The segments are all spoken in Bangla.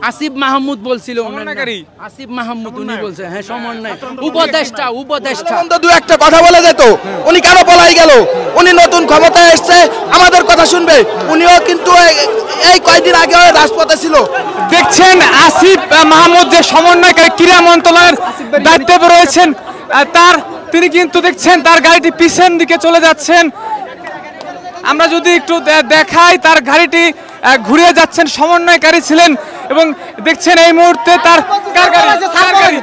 আসিফ মাহমুদ বলছিল, আসিফ মাহমুদ উনি বলছে, হ্যাঁ সমন্বয় উপদেষ্টা। দু একটা কথা বলে যেত, উনি কেন পলাই গেল? উনি নতুন ক্ষমতায় এসছে, আমাদের কথা শুনবে। উনিও কিন্তু এই কয়েকদিন আগে রাজপথে ছিল। দেখছেন আসিফ মাহমুদ যে সমন্বয়কারী ক্রীড়া মন্ত্রণালয়ের দায়িত্বে রয়েছেন, তিনি কিন্তু দেখছেন তার গাড়িটি পিছন দিকে চলে যাচ্ছেন। আমরা যদি একটু দেখাই, তার গাড়িটি ঘুরিয়ে যাচ্ছেন, সমন্বয়কারী ছিলেন এবং দেখছেন এই মুহূর্তে তার গাড়ি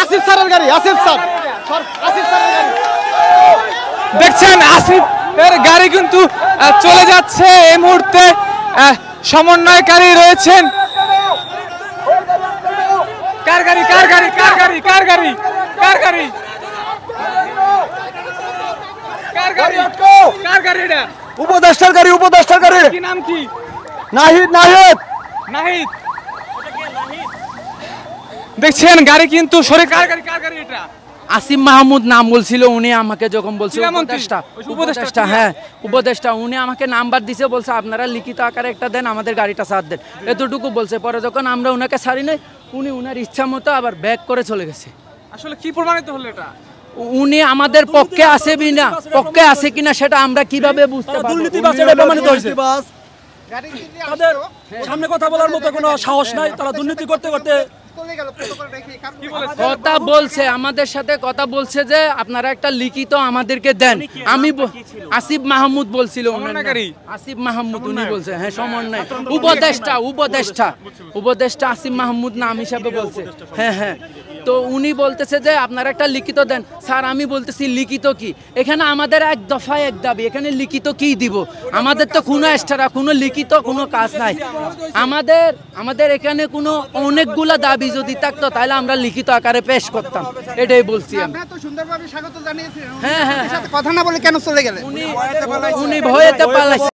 আসিফ স্যারের গাড়ি, আসিফ স্যার দেখছেন আসিফের গাড়ি কিন্তু চলে যাচ্ছে। এই মুহূর্তে সমন্বয়কারী রয়েছেন। কার গাড়ি এটা? উপদেষ্টার গাড়ি। কি নাম কি? নাহিদ। দেখছেন গাড়ি কিন্তু সরে। কার গাড়ি এটা? আসিফ মাহমুদ নাম বলছিল উনি আমাকে, যখন বলছিল উপদেষ্টা, হ্যাঁ উপদেষ্টা, উনি আমাকে নাম্বার দিছে, বলছে আপনারা লিখিত আকারে একটা দেন, আমাদের গাড়িটা ছাড় দেন, এতটুকু বলছে। পরে যখন আমরা উনাকে ছাড়ি নাই, উনি উনার ইচ্ছা মতো আবার ব্যাক করে চলে গেছে। আসলে কি প্রমাণিত হলো এটা? উনি আমাদের পক্ষে আছে কিনা সেটা আমরা কিভাবে বুঝতে পারবো? প্রমাণিত হয়েছে। তাদের সামনে কথা বলার মতো কোনো সাহস নাই, তারা দুর্নীতি করতে কথা বলছে, আমাদের সাথে কথা বলছে যে আপনারা একটা লিখিত আমাদেরকে দেন। আমি আসিফ মাহমুদ বলছিল, আসিফ মাহমুদ উনি বলছে, হ্যাঁ সমন্বয় উপদেষ্টা আসিফ মাহমুদ নাম হিসাবে বলছে, হ্যাঁ। তো উনি বলতেছে যে আপনারা একটা লিখিত দেন। স্যার আমি বলতেছি লিখিত কি? এখানে আমাদের এক দফায় এক দাবি, এখানে লিখিত কি দিব? আমাদের তো কোনো এক্সট্রা কোনো লিখিত কোনো কাজ নাই। আমাদের এখানে কোনো অনেকগুলা দাবি যদি থাকতো তাহলে আমরা লিখিত আকারে পেশ করতাম, এটাই বলছি আমি। সুন্দরভাবে স্বাগত জানিয়েছিলেন। হ্যাঁ, কথা না বলে কেন চলে গেলেন? উনি ভয়েতে পালাইছে।